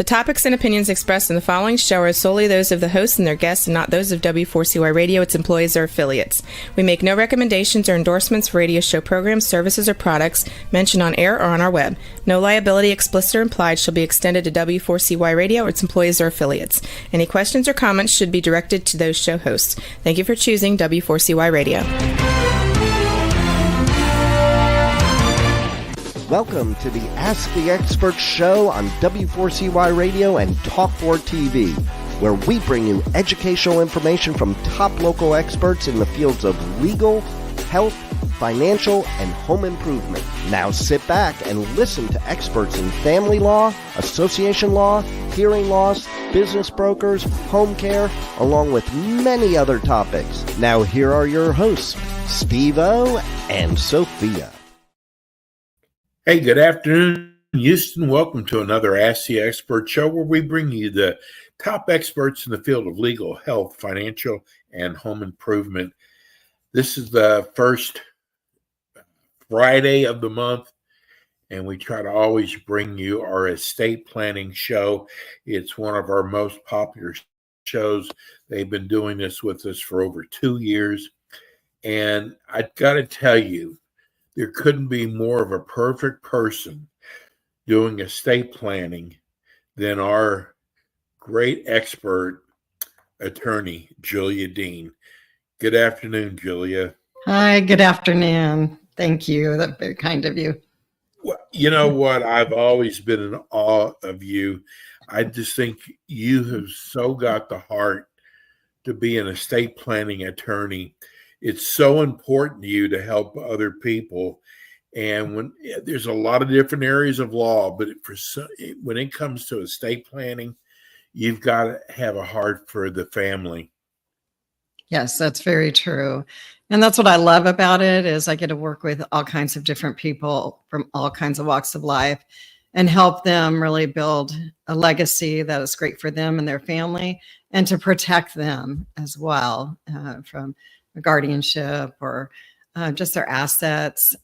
topics and opinions expressed in the following show are solely those of the hosts and their guests and not those of W4CY Radio, its employees, or affiliates. We make no recommendations or endorsements for radio show programs, services, or products mentioned on air or on our web. No liability, explicit or implied, shall be extended to W4CY Radio or its employees or affiliates. Any questions or comments should be directed to those show hosts. Thank you for choosing W4CY Radio. Welcome to the Ask the Expert show on W4CY Radio and Talk4 TV, where we bring you educational information from top local experts in the fields of legal, health, financial, and home improvement. Now sit back and listen to experts in family law, association law, hearing loss, business brokers, home care, along with many other topics. Now here are your hosts, Steve-O and Sophia. Hey, good afternoon, Houston. Welcome to another Ask the Expert show where we bring you the top experts in the field of legal, health, financial, and home improvement. This is the first Friday of the month, and we try to always bring you our estate planning show. It's one of our most popular shows. They've been doing this with us for over 2 years, and I've got to tell you, there couldn't be more of a perfect person doing estate planning than our great expert attorney, Julia Dean. Good afternoon, Julia. Hi, good afternoon. Thank you. That's very kind of you. Well, you know what? I've always been in awe of you. I just think you have so got the heart to be an estate planning attorney. It's so important to you to help other people. And when there's a lot of different areas of law, but when it comes to estate planning, you've got to have a heart for the family. Yes, that's very true. And that's what I love about it is I get to work with all kinds of different people from all kinds of walks of life and help them really build a legacy that is great for them and their family and to protect them as well from guardianship or just their assets,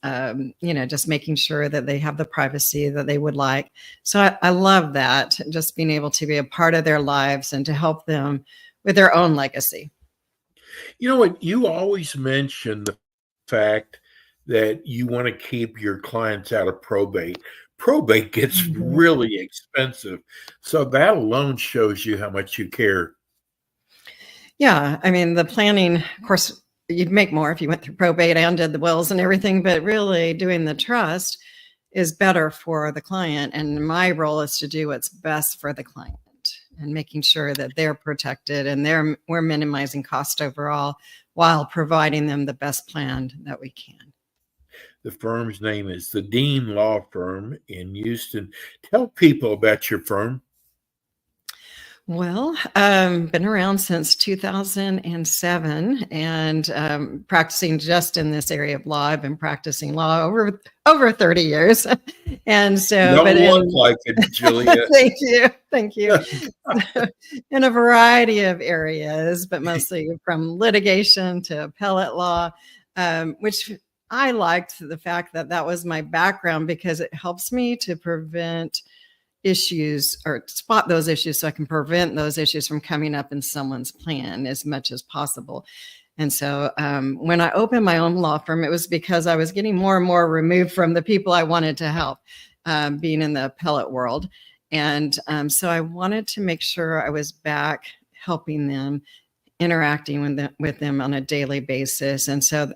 just making sure that they have the privacy that they would like. So I love that, just being able to be a part of their lives and to help them with their own legacy. You know what? You always mention the fact that you want to keep your clients out of probate. Probate gets really expensive. So that alone shows you how much you care. Yeah. I mean, the planning, of course, you'd make more if you went through probate and did the wills and everything, but really doing the trust is better for the client. And my role is to do what's best for the client and making sure that they're protected and we're minimizing cost overall while providing them the best plan that we can. The firm's name is the Dean Law Firm in Houston. Tell people about your firm. Well, been around since 2007 and practicing just in this area of law. I've been practicing law over 30 years. And so, don't look like it, Julia. Thank you. In a variety of areas, but mostly from litigation to appellate law, which I liked the fact that that was my background because it helps me to prevent issues or spot those issues so I can prevent those issues from coming up in someone's plan as much as possible. And so when I opened my own law firm, it was because I was getting more and more removed from the people I wanted to help, being in the appellate world. And so I wanted to make sure I was back helping them, interacting with them on a daily basis. And so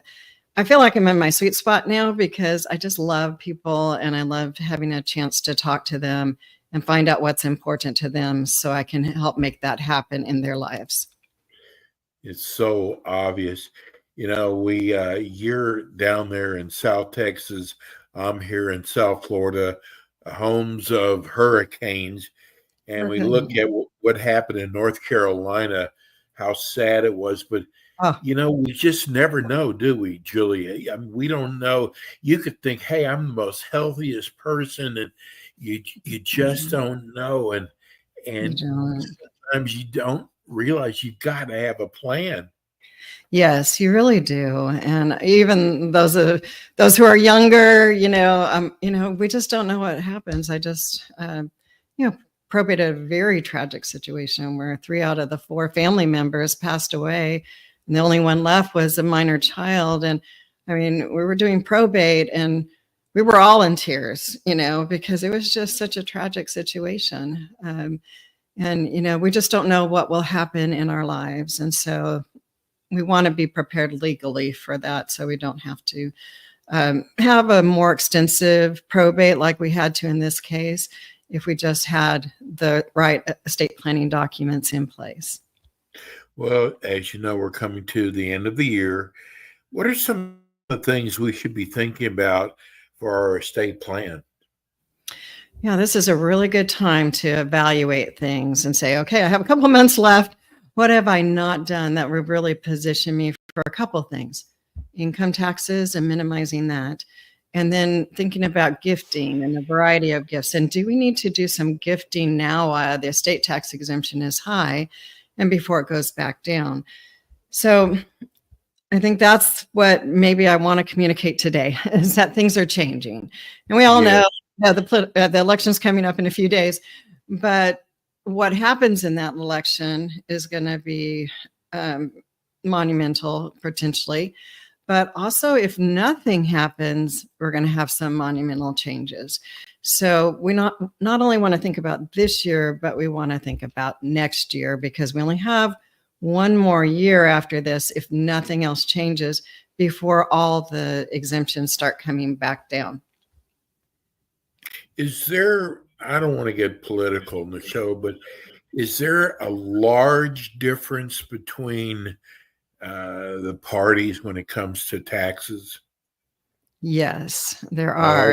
I feel like I'm in my sweet spot now because I just love people and I love having a chance to talk to them and find out what's important to them so I can help make that happen in their lives. It's so obvious. You know, you're down there in South Texas. I'm here in South Florida, homes of hurricanes. And we look at what happened in North Carolina, how sad it was. But, we just never know, do we, Julia? I mean, we don't know. You could think, hey, I'm the most healthiest person. And you just don't know. And sometimes you don't realize you've got to have a plan. Yes, you really do. And even those who are younger, we just don't know what happens. I just, probated a very tragic situation where 3 out of the 4 family members passed away, and the only one left was a minor child. And I mean, we were doing probate and we were all in tears, because it was just such a tragic situation. And, we just don't know what will happen in our lives. And so we want to be prepared legally for that, so we don't have to have a more extensive probate like we had to in this case if we just had the right estate planning documents in place. Well, as you know, we're coming to the end of the year. What are some of the things we should be thinking about for our estate plan? Yeah, this is a really good time to evaluate things and say, okay, I have a couple of months left. What have I not done that would really position me for a couple of things? Income taxes and minimizing that. And then thinking about gifting and a variety of gifts. And do we need to do some gifting now while the estate tax exemption is high and before it goes back down? So I think that's what maybe I want to communicate today, is that things are changing. And we all know the election's coming up in a few days, but what happens in that election is going to be monumental potentially. But also, if nothing happens, we're going to have some monumental changes. So we not only want to think about this year, but we want to think about next year, because we only have one more year after this, if nothing else changes, before all the exemptions start coming back down. Is there, I don't want to get political in the show, but is there a large difference between the parties when it comes to taxes? Yes, there are.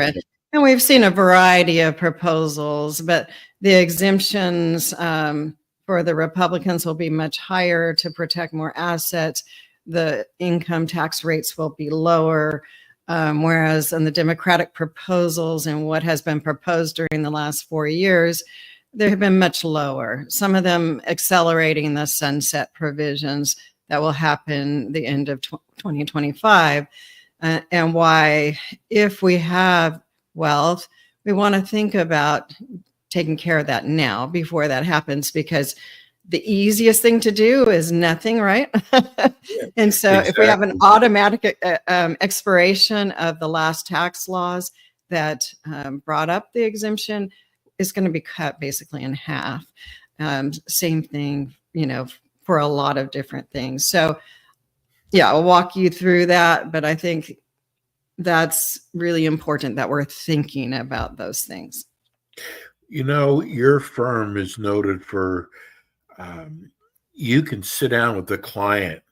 And we've seen a variety of proposals, but the exemptions for the Republicans will be much higher to protect more assets. The income tax rates will be lower, whereas in the Democratic proposals and what has been proposed during the last 4 years, they have been much lower. Some of them accelerating the sunset provisions that will happen the end of 2025. And why, if we have wealth, we want to think about taking care of that now before that happens, because the easiest thing to do is nothing, right? And so exactly. If we have an automatic expiration of the last tax laws that brought up the exemption, is going to be cut basically in half. Same thing, for a lot of different things. So yeah, I'll walk you through that, but I think that's really important that we're thinking about those things. Your firm is noted for, you can sit down with the client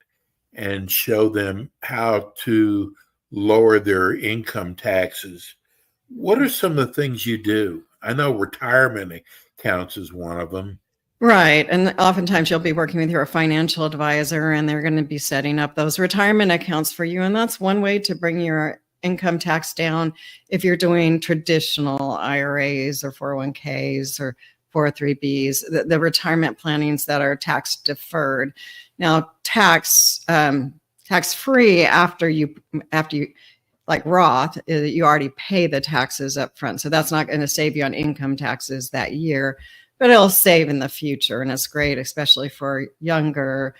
and show them how to lower their income taxes. What are some of the things you do? I know retirement accounts is one of them. Right. And oftentimes you'll be working with your financial advisor, and they're going to be setting up those retirement accounts for you. And that's one way to bring your income tax down if you're doing traditional IRAs or 401ks or 403bs, the retirement plannings that are tax deferred. Now, tax free after you like Roth, you already pay the taxes up front. So that's not going to save you on income taxes that year, but it'll save in the future. And it's great, especially for younger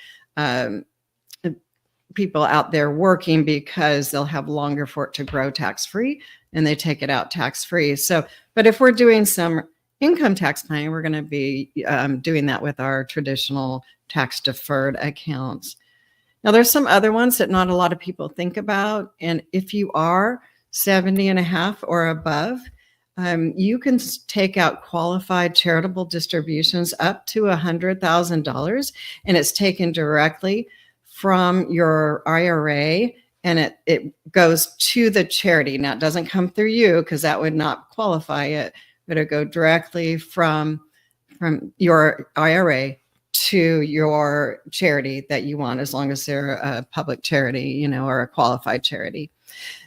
people out there working, because they'll have longer for it to grow tax-free, and they take it out tax-free. So, but if we're doing some income tax planning, we're going to be doing that with our traditional tax-deferred accounts. Now, there's some other ones that not a lot of people think about. And if you are 70 and a half or above, you can take out qualified charitable distributions up to $100,000, and it's taken directly from your IRA, and it goes to the charity. Now, it doesn't come through you, because that would not qualify it, but it go directly from your IRA to your charity that you want, as long as they're a public charity, or a qualified charity.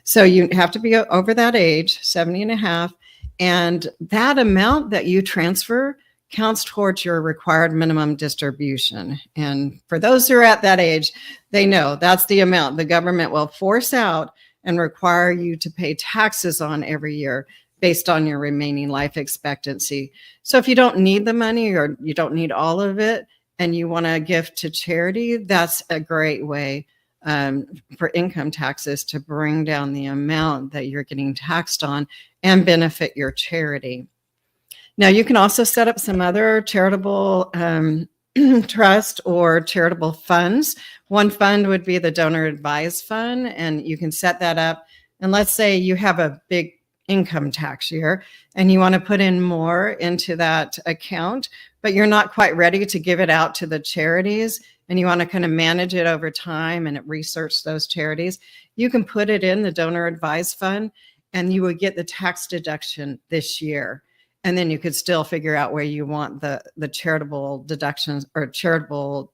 So you have to be over that age, 70 and a half. And that amount that you transfer counts towards your required minimum distribution. And for those who are at that age, they know that's the amount the government will force out and require you to pay taxes on every year, based on your remaining life expectancy. So if you don't need the money or you don't need all of it and you want to gift to charity, that's a great way for income taxes to bring down the amount that you're getting taxed on and benefit your charity. Now, you can also set up some other charitable trust or charitable funds. One fund would be the donor advised fund, and you can set that up. And let's say you have a big income tax year and you want to put in more into that account, but you're not quite ready to give it out to the charities and you want to kind of manage it over time and research those charities. You can put it in the donor advised fund and you would get the tax deduction this year. And then you could still figure out where you want the charitable deductions or charitable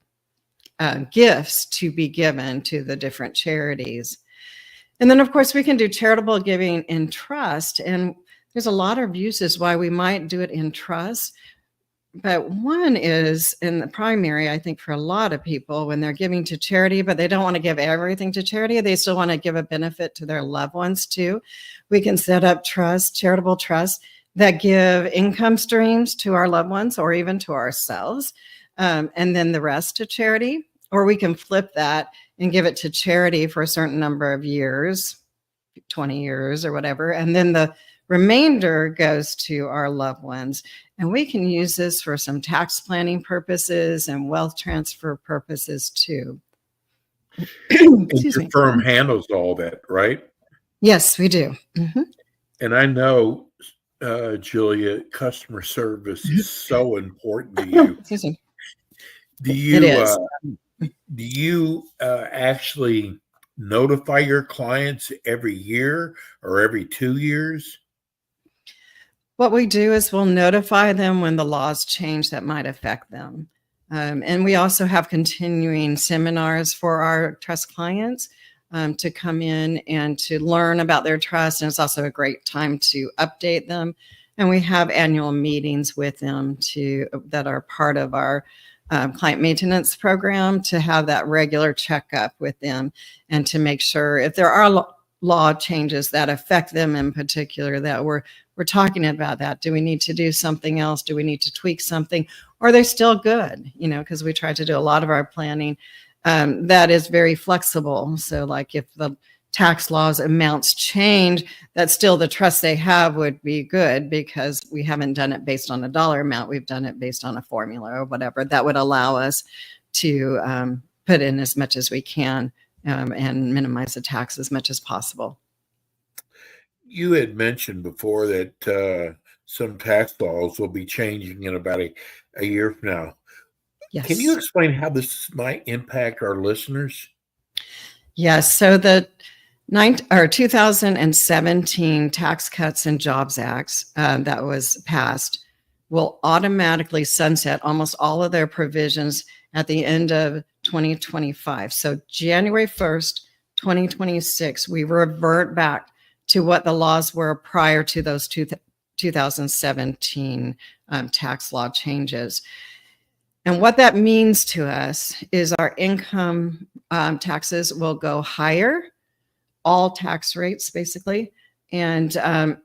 gifts to be given to the different charities. And then, of course, we can do charitable giving in trust. And there's a lot of uses why we might do it in trust. But one is in the primary, I think, for a lot of people when they're giving to charity, but they don't want to give everything to charity. They still want to give a benefit to their loved ones, too. We can set up trusts, charitable trusts that give income streams to our loved ones or even to ourselves, and then the rest to charity. Or we can flip that and give it to charity for a certain number of years, 20 years or whatever. And then the remainder goes to our loved ones. And we can use this for some tax planning purposes and wealth transfer purposes too. Your firm handles all that, right? Yes, we do. Mm-hmm. And I know, Julia, customer service is so important to you. Excuse me. Do you, it is. Do you actually notify your clients every year or every 2 years? What we do is we'll notify them when the laws change that might affect them. And we also have continuing seminars for our trust clients to come in and to learn about their trust. And it's also a great time to update them. And we have annual meetings with them that are part of our client maintenance program to have that regular checkup with them and to make sure if there are law changes that affect them in particular that we're talking about that. Do we need to do something else? Do we need to tweak something? Or are they still good? Because we try to do a lot of our planning that is very flexible. So like if the tax laws amounts change, that still the trust they have would be good because we haven't done it based on a dollar amount. We've done it based on a formula or whatever that would allow us to put in as much as we can and minimize the tax as much as possible. You had mentioned before that some tax laws will be changing in about a year from now. Yes. Can you explain how this might impact our listeners? Yes. So the 2017 Tax Cuts and Jobs Acts that was passed will automatically sunset almost all of their provisions at the end of 2025. So January 1st, 2026, we revert back to what the laws were prior to those 2017 tax law changes. And what that means to us is our income taxes will go higher, all tax rates basically, and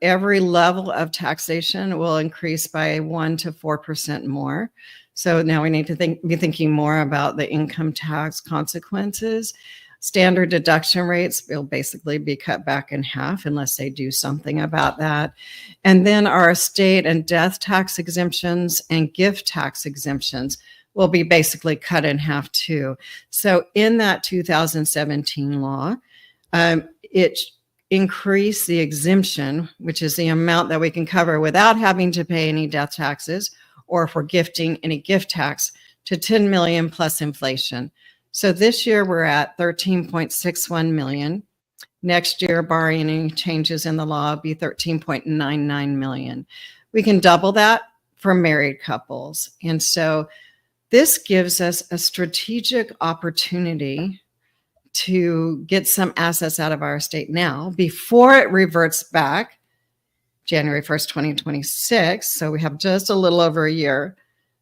every level of taxation will increase by 1% to 4% more. So now we need to be thinking more about the income tax consequences. Standard deduction rates will basically be cut back in half unless they do something about that. And then our estate and death tax exemptions and gift tax exemptions will be basically cut in half too. So in that 2017 law, it increased the exemption, which is the amount that we can cover without having to pay any death taxes or for gifting any gift tax, to 10 million plus inflation. So this year we're at 13.61 million. Next year, barring any changes in the law, will be 13.99 million. We can double that for married couples. And so this gives us a strategic opportunity to get some assets out of our estate now before it reverts back January 1st, 2026. So we have just a little over a year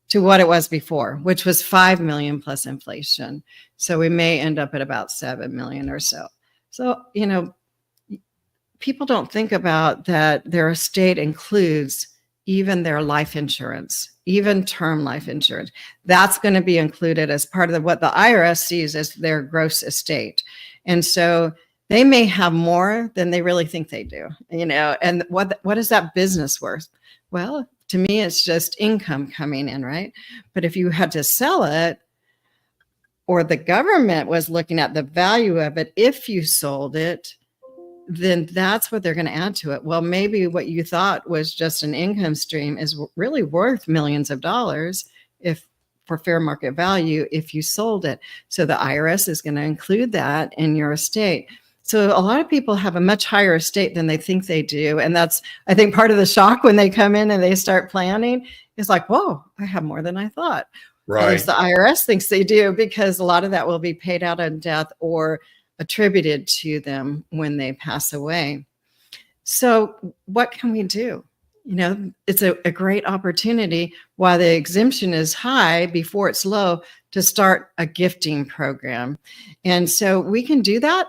to what it was before, which was 5 million plus inflation. So we may end up at about 7 million or so. So, people don't think about that their estate includes even their life insurance, even term life insurance. That's going to be included as part of what the IRS sees as their gross estate. And so they may have more than they really think they do, and what is that business worth? Well, to me, it's just income coming in, right? But if you had to sell it, or the government was looking at the value of it, if you sold it, then that's what they're going to add to it. Well, maybe what you thought was just an income stream is really worth millions of dollars for fair market value if you sold it. So the IRS is going to include that in your estate. So a lot of people have a much higher estate than they think they do. And that's, I think, part of the shock when they come in and they start planning is like, whoa, I have more than I thought. Right. At least the IRS thinks they do, because a lot of that will be paid out on death or attributed to them when they pass away. So what can we do? It's a great opportunity while the exemption is high before it's low to start a gifting program. And so we can do that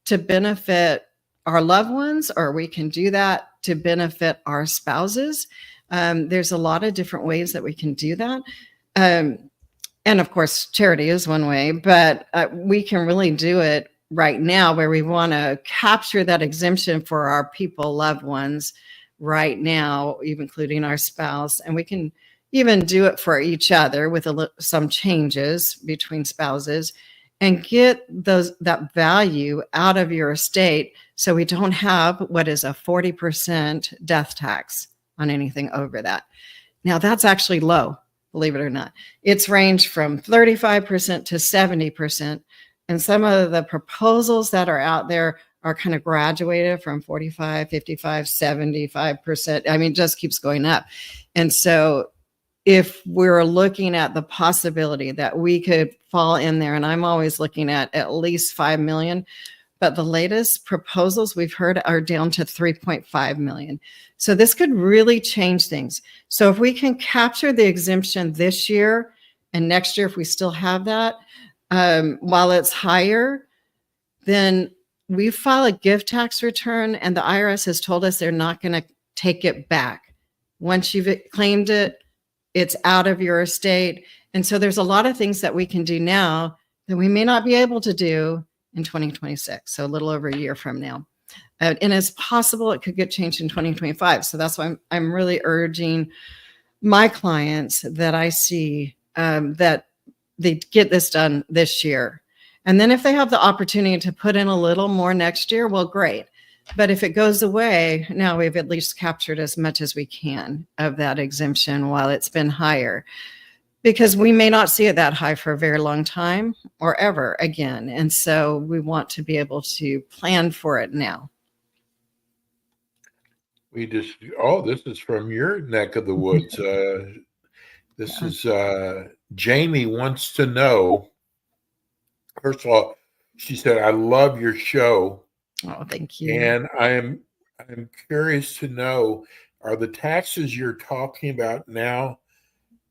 to benefit our loved ones, or we can do that to benefit our spouses. There's a lot of different ways that we can do that. And of course, charity is one way, but we can really do it right now where we want to capture that exemption for our loved ones right now, even including our spouse. And we can even do it for each other with some changes between spouses and get that value out of your estate so we don't have what is a 40% death tax on anything over that. Now, that's actually low, believe it or not. It's ranged from 35% to 70%. And some of the proposals that are out there are kind of graduated from 45, 55, 75%. I mean, it just keeps going up. And so if we're looking at the possibility that we could fall in there, and I'm always looking at least 5 million, but the latest proposals we've heard are down to 3.5 million. So this could really change things. So if we can capture the exemption this year and next year, if we still have that, while it's higher, then we file a gift tax return, and the IRS has told us they're not going to take it back. Once you've claimed it, it's out of your estate. And so there's a lot of things that we can do now that we may not be able to do in 2026, so a little over a year from now. And it's possible it could get changed in 2025. So that's why I'm really urging my clients that I see that they get this done this year. And then if they have the opportunity to put in a little more next year, well, great. But if it goes away, now we've at least captured as much as we can of that exemption while it's been higher, because we may not see it that high for a very long time or ever again. And so we want to be able to plan for it now. This is from your neck of the woods. This is Jamie wants to know. First of all, she said, "I love your show." Oh, thank you. And I'm curious to know, are the taxes you're talking about now,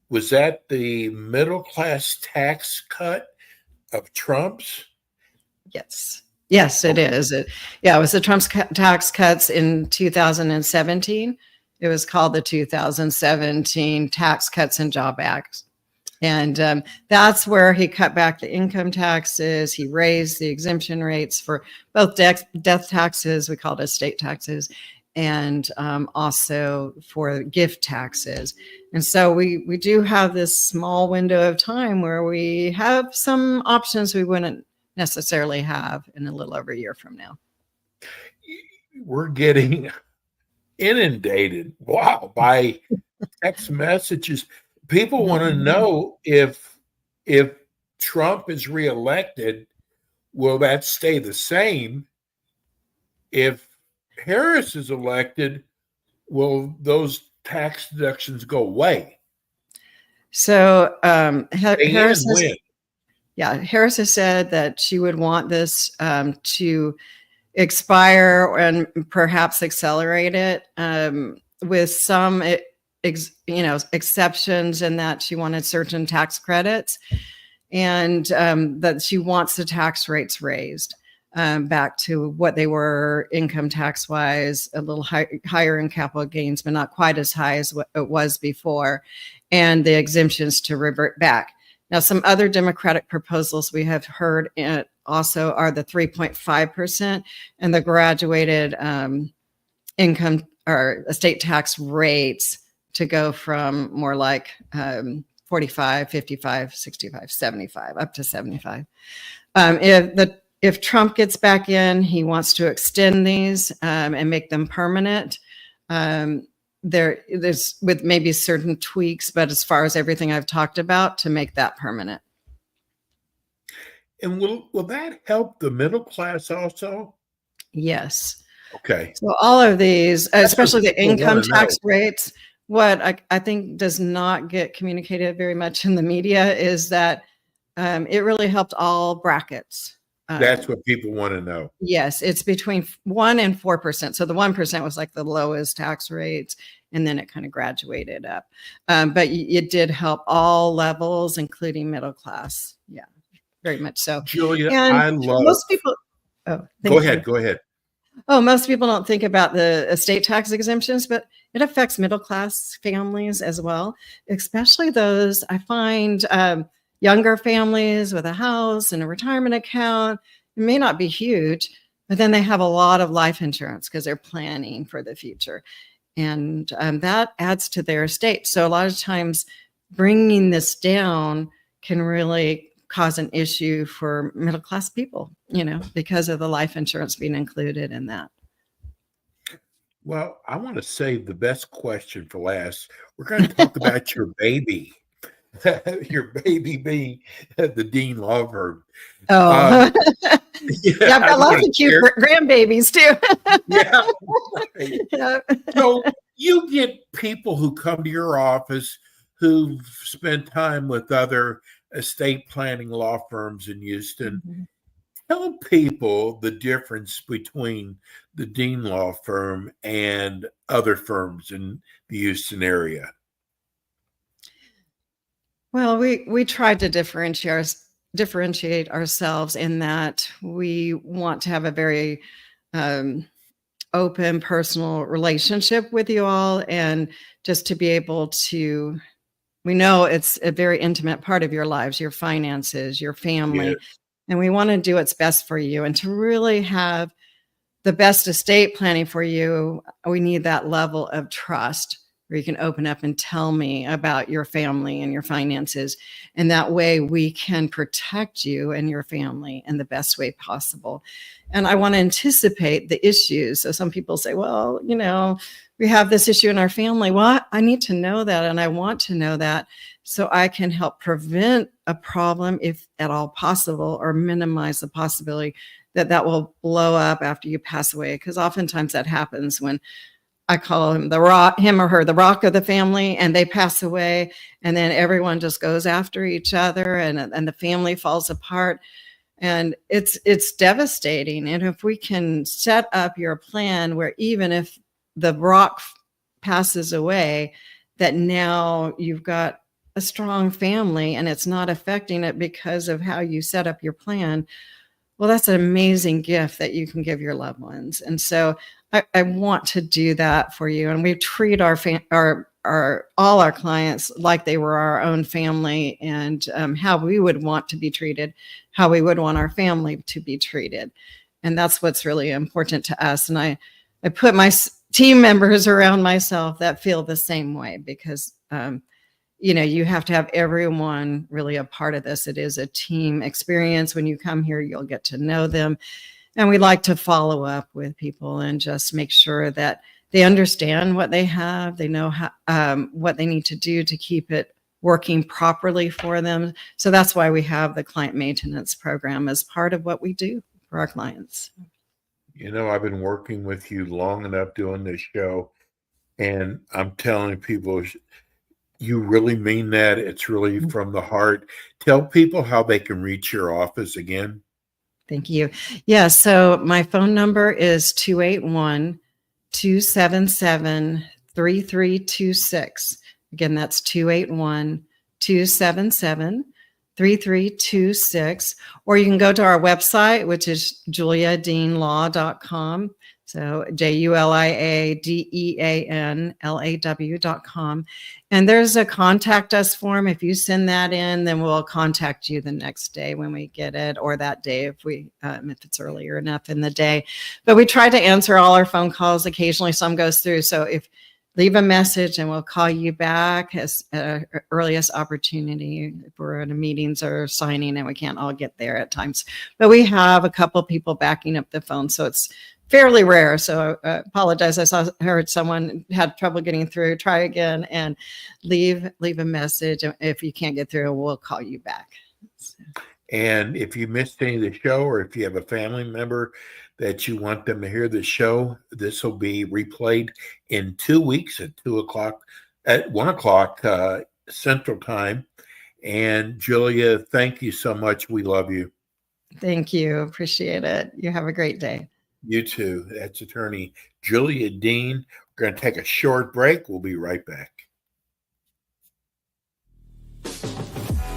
was that the middle class tax cut of Trump's? Yes. Yes, it is. It was the Trump's tax cuts in 2017. It was called the 2017 Tax Cuts and Job Act. And that's where he cut back the income taxes. He raised the exemption rates for both death taxes, we call it estate taxes, and also for gift taxes. And so we do have this small window of time where we have some options we wouldn't necessarily have in a little over a year from now. We're getting inundated, by text messages. People want to know if Trump is reelected, will that stay the same? If Harris is elected, will those tax deductions go away? So Harris has said that she would want this to expire and perhaps accelerate it with some exceptions, in that she wanted certain tax credits, and that she wants the tax rates raised. back to what they were income tax wise, a little higher in capital gains, but not quite as high as what it was before, and the exemptions to revert back. Now, some other Democratic proposals we have heard also are the 3.5% and the graduated income or estate tax rates to go from more like 45, 55, 65, 75, up to 75. If Trump gets back in, he wants to extend these and make them permanent. There's with maybe certain tweaks, but as far as everything I've talked about, to make that permanent. And will that help the middle class also? Yes. Okay. So all of these, especially the income tax rates, what I think does not get communicated very much in the media is that it really helped all brackets. That's what people want to know. Yes, it's between 1% and 4%. So the 1% was like the lowest tax rates, and then it kind of graduated up. But it did help all levels, including middle class. Yeah, very much so. Julia, and I love. Most people. Oh, go ahead. Go ahead. Oh, most people don't think about the estate tax exemptions, but it affects middle class families as well, especially those I find younger families with a house and a retirement account. It may not be huge, but then they have a lot of life insurance because they're planning for the future. And that adds to their estate. So a lot of times bringing this down can really cause an issue for middle class people, because of the life insurance being included in that. Well, I want to save the best question for last. We're going to talk about your baby. Your baby being the Dean law firm. Oh, yeah, I've got lots of cute grandbabies too. Yeah, right. Yeah. So you get people who come to your office who've spent time with other estate planning law firms in Houston. Mm-hmm. Tell people the difference between the Dean law firm and other firms in the Houston area. Well, we tried to differentiate ourselves in that we want to have a very open, personal relationship with you all, and just to be able to, we know it's a very intimate part of your lives, your finances, your family, yes. And we want to do what's best for you, and to really have the best estate planning for you. We need that level of trust where you can open up and tell me about your family and your finances. And that way we can protect you and your family in the best way possible. And I want to anticipate the issues. So some people say, well, we have this issue in our family. Well, I need to know that, and I want to know that so I can help prevent a problem if at all possible, or minimize the possibility that will blow up after you pass away. Because oftentimes that happens when I call him the rock of the family, and they pass away, and then everyone just goes after each other, and the family falls apart, and it's devastating. And if we can set up your plan where even if the rock passes away, that now you've got a strong family and it's not affecting it because of how you set up your plan, well, that's an amazing gift that you can give your loved ones. And so I want to do that for you. And we treat all our clients like they were our own family, and how we would want to be treated, how we would want our family to be treated. And that's what's really important to us. And I put my team members around myself that feel the same way, because you have to have everyone really a part of this. It is a team experience. When you come here, you'll get to know them. And we like to follow up with people and just make sure that they understand what they have. They know what they need to do to keep it working properly for them. So that's why we have the client maintenance program as part of what we do for our clients. I've been working with you long enough doing this show, and I'm telling people, you really mean that. It's really from the heart. Tell people how they can reach your office again. Thank you. Yeah, so my phone number is 281-277-3326. Again, that's 281-277-3326. 3326, or you can go to our website, which is juliadeanlaw.com. So JuliaDeanLaw.com. And there's a contact us form. If you send that in, then we'll contact you the next day when we get it, or that day if it's earlier enough in the day. But we try to answer all our phone calls. Occasionally some goes through. So if leave a message and we'll call you back as earliest opportunity if we're in meetings or signing and we can't all get there at times. But we have a couple people backing up the phone, so it's fairly rare. So I apologize. I heard someone had trouble getting through. Try again and leave a message. If you can't get through, we'll call you back. So. And if you missed any of the show, or if you have a family member that you want them to hear the show, this will be replayed in 2 weeks at 1 o'clock Central Time. And Julia, thank you so much. We love you. Thank you. Appreciate it. You have a great day. You too. That's attorney Julia Dean. We're going to take a short break. We'll be right back.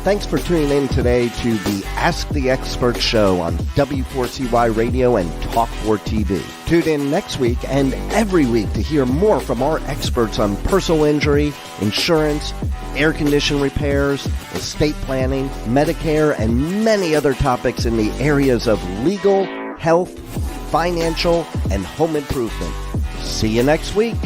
Thanks for tuning in today to the Ask the Expert show on W4CY Radio and Talk4TV. Tune in next week and every week to hear more from our experts on personal injury, insurance, air condition repairs, estate planning, Medicare, and many other topics in the areas of legal, health, financial, and home improvement. See you next week.